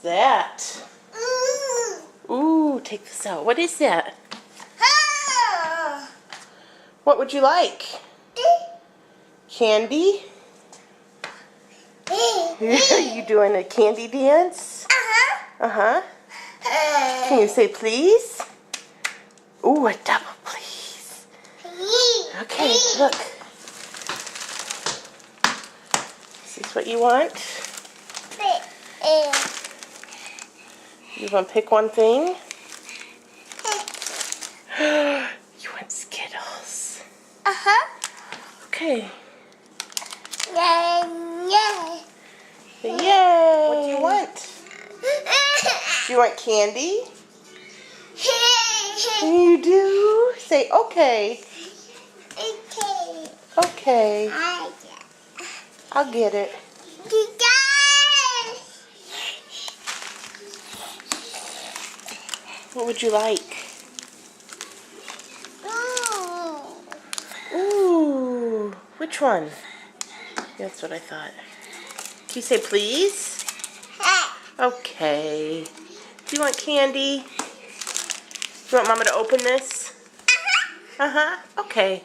that? Ooh, take this out. What is that? What would you like? Candy? Are you doing a candy dance? Uh-huh. Can you say please? Ooh, a double please. Okay, look. Is this what you want? You want to pick one thing? You want Skittles? Okay. Yay! What do you want? Do you want candy? You do? Say okay. Okay. I'll get it. What would you like? Ooh, which one? That's what I thought. Can you say please? Okay. Do you want candy? Do you want Mama to open this? Okay.